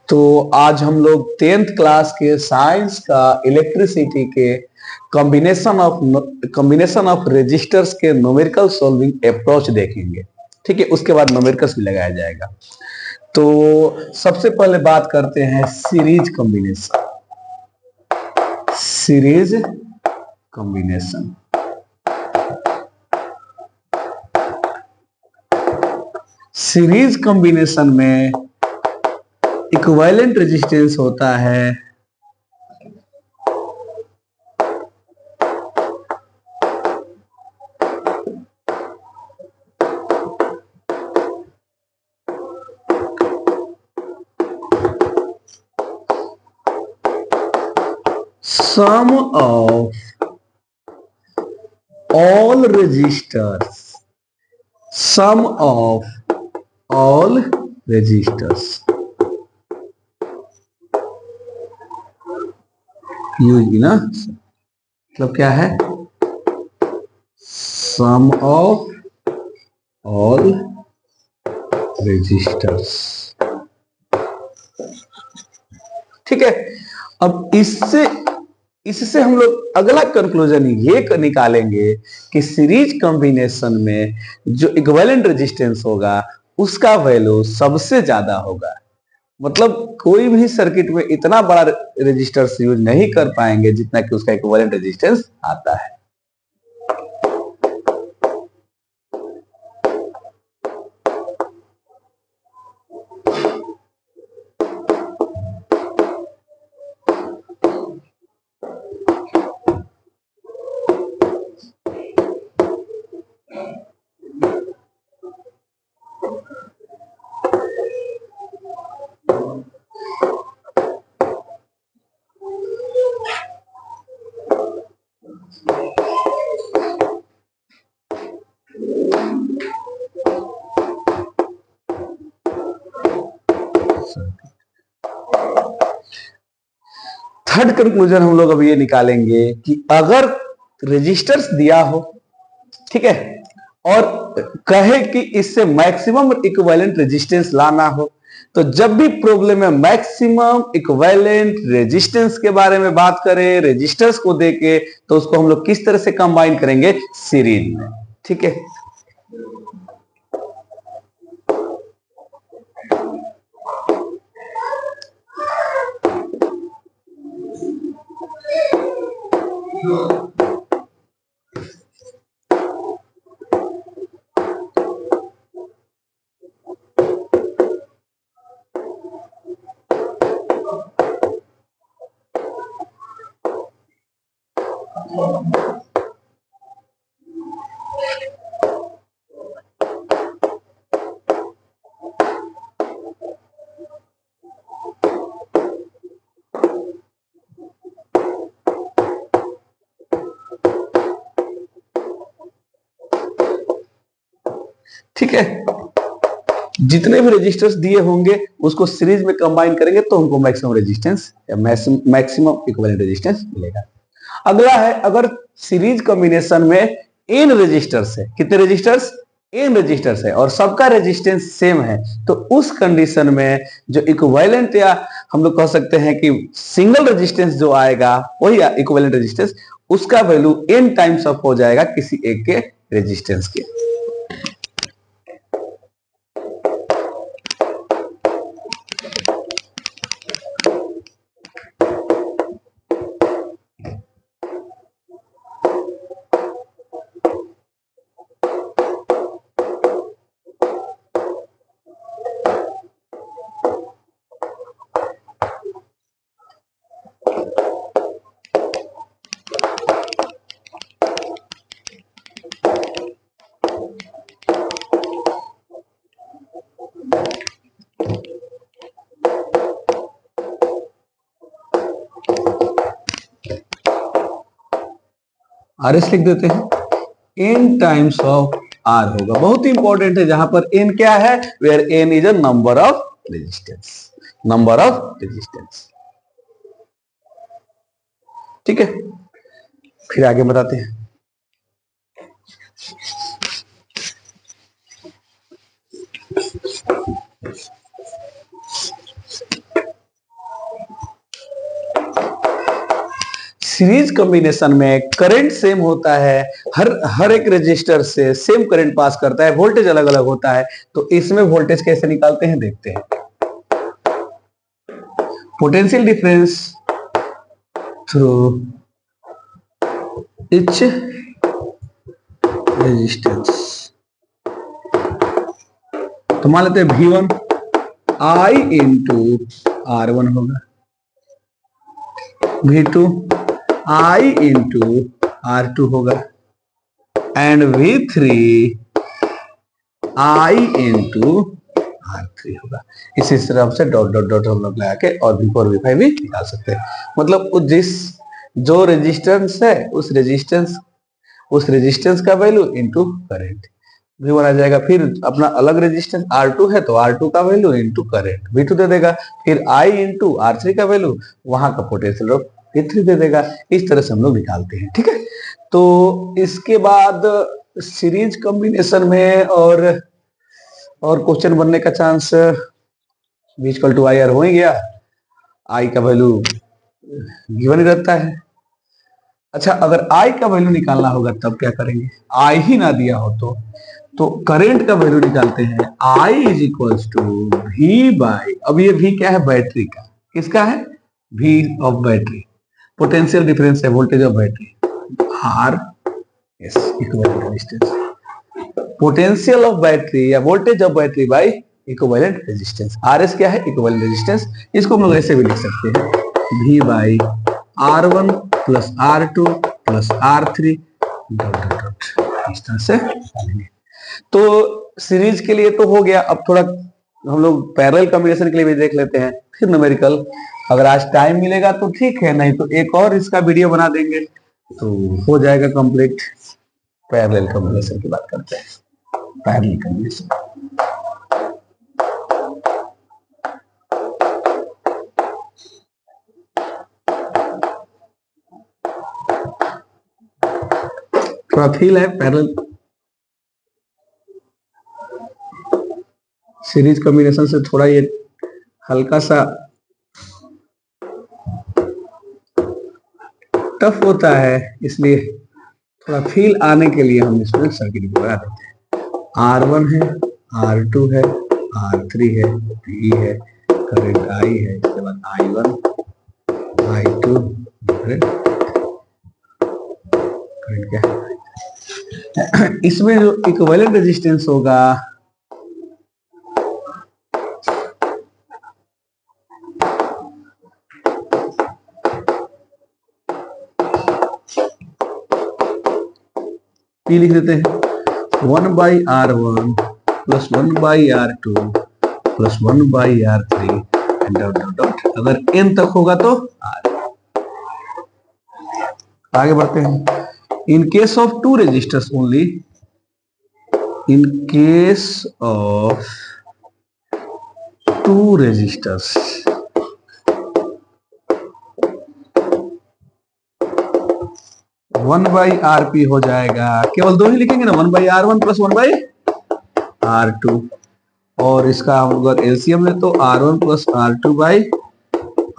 तो आज हम लोग 10th क्लास के साइंस का इलेक्ट्रिसिटी के कॉम्बिनेशन ऑफ रेजिस्टर्स के न्यूमेरिकल सॉल्विंग अप्रोच देखेंगे। ठीक है, उसके बाद न्यूमेरिकल्स भी लगाया जाएगा। तो सबसे पहले बात करते हैं series combination. Series combination series combination में इक्विवेलेंट रेजिस्टेंस होता है sum of all resistors, sum of all resistors use ना, मतलब क्या है, सम ऑफ ऑल रेजिस्टर्स। ठीक है, अब इससे इससे हम लोग अगला कंक्लूजन ये निकालेंगे कि सीरीज कॉम्बिनेशन में जो इक्विवेलेंट रेजिस्टेंस होगा उसका वैल्यू सबसे ज्यादा होगा। मतलब कोई भी सर्किट में इतना बड़ा रेजिस्टेंस यूज नहीं कर पाएंगे जितना कि उसका इक्विवेलेंट रेजिस्टेंस आता है। थर्ड कंक्लूजन हम लोग अब ये निकालेंगे कि अगर रेजिस्टर्स दिया हो, ठीक है, और कहे कि इससे मैक्सिमम इक्विवेलेंट रेजिस्टेंस लाना हो, तो जब भी प्रॉब्लम में मैक्सिमम इक्विवेलेंट रेजिस्टेंस के बारे में बात करें, रेजिस्टर्स को देके, तो उसको हम लोग किस तरह से कंबाइन करेंगे, सीरीज में। ठीक है, ठीक है, जितने भी रेजिस्टर्स दिए होंगे उसको सीरीज में कंबाइन करेंगे तो हमको मैक्सिमम रेजिस्टेंस या मैक्सिमम इक्विवेलेंट रेजिस्टेंस मिलेगा। अगला है, अगर सीरीज कॉम्बिनेशन में एन रेजिस्टर्स है, कितने रेजिस्टर्स, एन रेजिस्टर्स है, और सबका रेजिस्टेंस सेम है, तो उस कंडीशन में जो इक्विवेलेंट या हम लोग कह सकते हैं कि सिंगल रेजिस्टेंस जो आएगा वही इक्विवेलेंट रेजिस्टेंस, उसका वैल्यू एन टाइम्स ऑफ हो जाएगा किसी एक के रेजिस्टेंस के। आर एस लिख देते हैं, एन टाइम्स ऑफ आर होगा। बहुत ही इंपॉर्टेंट है, जहां पर एन क्या है, where n is a number of resistance, number of resistance. ठीक है, फिर आगे बताते हैं। सीरीज कॉम्बिनेशन में करंट सेम होता है, हर एक रजिस्टर से सेम करंट पास करता है, वोल्टेज अलग अलग होता है। तो इसमें वोल्टेज कैसे निकालते हैं देखते हैं। Potential difference through etch resistance, तो मान लेते हैं V1 I इंटू R1 होगा, V2 I इंटू R2 होगा, and V3 I into R3 होगा। इसी तरह से डॉट डॉट डॉट हम लोग लगा के और V4 V5 भी निकाल सकते हैं। मतलब जो रेजिस्टेंस है उस रेजिस्टेंस का वैल्यू इंटू करंट V1 आ जाएगा। फिर अपना अलग रेजिस्टेंस R2 है तो R2 का वैल्यू इंटू करंट V2 दे देगा। फिर I इंटू R3 का वैल्यू वहां का पोटेंशियल ड्रॉप V3 दे देगा। इस तरह से हम लोग निकालते हैं, ठीक है। तो इसके बाद सीरीज कॉम्बिनेशन में और क्वेश्चन बनने का chance V equal to I R हो ही गया, आई का वैल्यू गिवन ही रहता है। अच्छा, अगर आई का वैल्यू निकालना होगा तब क्या करेंगे, आई ही ना दिया हो तो करंट का वैल्यू निकालते हैं। I is equals to V by, अब ये वी क्या है, बैटरी का, किसका है, V of battery, potential difference है voltage of battery, R S equivalent resistance, potential of battery या voltage of battery by equivalent resistance. R S क्या है, इक्विवेलेंट रेजिस्टेंस। इसको हम लोग ऐसे भी लिख सकते हैं, V by R one plus R two plus R three dot dot dot, इस तरह से डालेंगे। तो सीरीज के लिए तो हो गया। अब थोड़ा हम लोग पैरेलल कॉम्बिनेशन के लिए भी देख लेते हैं, फिर न्यूमेरिकल। अगर आज टाइम मिलेगा तो ठीक है, नहीं तो एक और इसका वीडियो बना देंगे तो हो जाएगा कंप्लीट। पैरेलल कॉम्बिनेशन की बात करते हैं, पैरेलल कॉम्बिनेशन। थोड़ा फील है पैरेलल सीरीज कॉम्बिनेशन से, थोड़ा ये हल्का सा टफ होता है, इसलिए थोड़ा फील आने के लिए हम इसमें सर्किट को बना देते हैं। R1 है, R2 है, R3 है, V है, करंट I है, इसके बाद I1, I2, करंट क्या है। इसमें जो इक्विवेलेंट रेजिस्टेंस होगा P लिख देते हैं, 1/R1 plus 1/R2 plus 1/R3 dot dot dot, अगर n तक होगा तो R। आगे बढ़ते हैं। In case of two resistors only, in case of two resistors, one by R P हो जाएगा, केवल दो ही लिखेंगे ना, 1/R1 प्लस 1/R2, और इसका हम अगर एलसीएम है तो R1 plus R2 by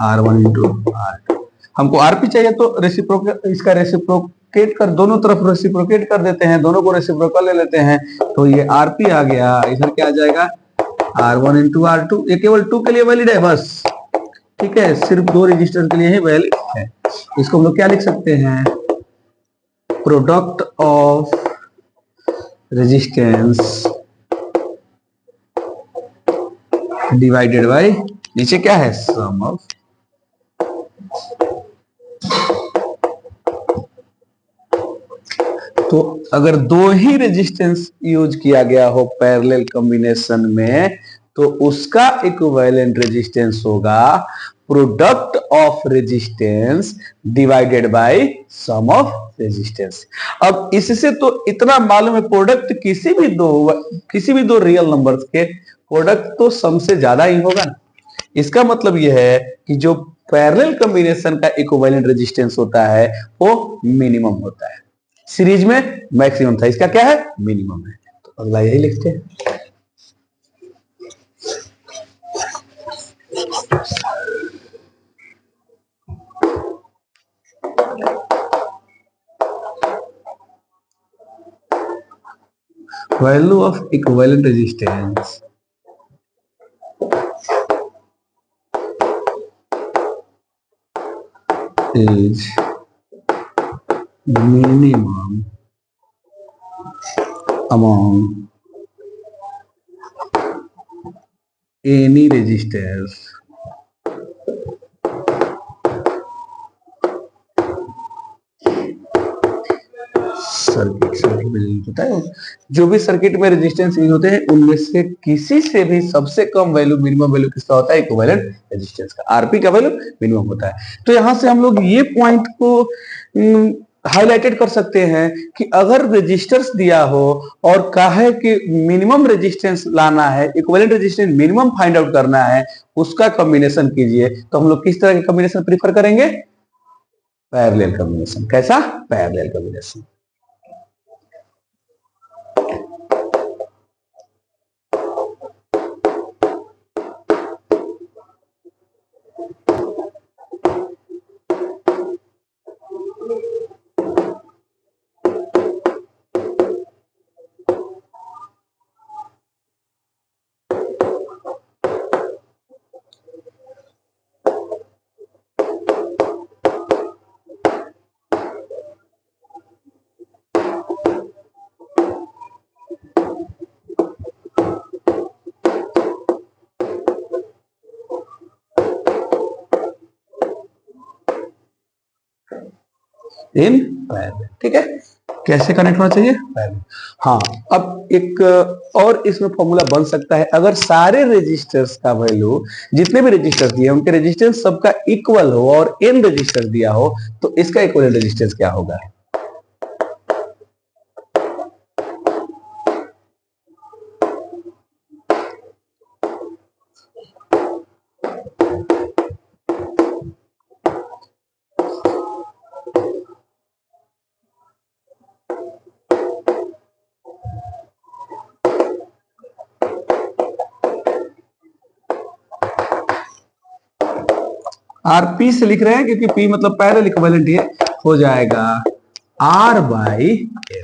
R1 into R2। हमको आरपी चाहिए तो इसका रेसिप्रोकेट कर, दोनों तरफ रेसिप्रोकेट कर देते हैं, दोनों को रेसिप्रोकल ले लेते हैं, तो ये आरपी आ गया। इधर क्या आ जाएगा, R1 इंटू R2। ये केवल 2 के लिए वैलिड है बस, ठीक है, सिर्फ दो रजिस्टर के लिए ही वैलिड है। इसको हम लोग क्या लिख सकते हैं, product of resistance divided bye, नीचे क्या है, सम ऑफ। तो अगर दो ही रेजिस्टेंस यूज किया गया हो पैरेलल कॉम्बिनेशन में, तो उसका इक्विवेलेंट रेजिस्टेंस होगा product of resistance divided by sum of resistance. अब इससे तो इतना मालूम है, प्रोडक्ट किसी भी दो रियल नंबर्स के प्रोडक्ट तो सम से ज्यादा ही होगा ना। इसका मतलब यह है कि जो पैरेलल कॉम्बिनेशन का इक्विवेलेंट रेजिस्टेंस होता है वो मिनिमम होता है, सीरीज में मैक्सिमम था, इसका क्या है, मिनिमम है। तो अगला यही लिखते हैं। Value of equivalent resistance is minimum among any resistors circuit में यूज होता है। जो भी सर्किट में रेजिस्टेंस यूज होते हैं उनमें से किसी से भी सबसे कम वैल्यू मिनिमम वैल्यू किसका होता है? इक्विवेलेंट रेजिस्टेंस का। आरपी का वैल्यू मिनिमम होता है। तो यहां से हम लोग ये पॉइंट को हाईलाइटेड कर सकते हैं कि अगर रेजिस्टेंस दिया हो और कहे कि मिनिमम रेजिस्टेंस लाना है, equivalent resistance minimum find out करना है, उसका कॉम्बिनेशन कीजिए, तो हम लोग किस तरह के कॉम्बिनेशन प्रीफर करेंगे? Parallel combination. कैसा? Parallel combination. In parallel. ठीक है, कैसे कनेक्ट होना चाहिए? पैरेलल। हाँ, अब एक और इसमें फॉर्मूला बन सकता है। अगर सारे रेजिस्टर्स का वैल्यू, जितने भी रेजिस्टर्स दिए उनके रेजिस्टेंस सबका इक्वल हो और n रेजिस्टर दिया हो, तो इसका इक्विवेलेंट रेजिस्टेंस क्या होगा? आरपी से लिख रहे हैं क्योंकि पी मतलब पैरेलल इक्विवेलेंट है, हो जाएगा आर बाई एन।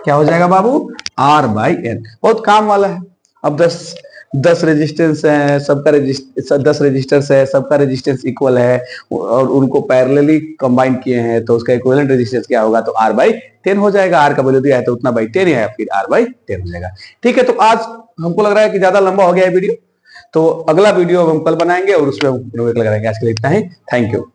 क्या हो जाएगा बाबू? R by N. बहुत काम वाला है। अब 10 रेजिस्टेंस है, सबका 10 रेजिस्टेंस है, सबका रेजिस्टेंस इक्वल है और उनको पैरेलली कंबाइन किए हैं, तो उसका इक्विवेलेंट रेजिस्टेंस क्या होगा? तो आर बाई 10 हो जाएगा। आर का वैल्यू दिया है तो उतना बाई 10 है, फिर आर बाई 10 हो जाएगा। ठीक है, तो आज हमको लग रहा है कि ज्यादा लंबा हो गया है वीडियो, तो अगला वीडियो हम कल बनाएंगे और उसमें हम लगाएंगे। आज के लिए इतना ही। Thank you.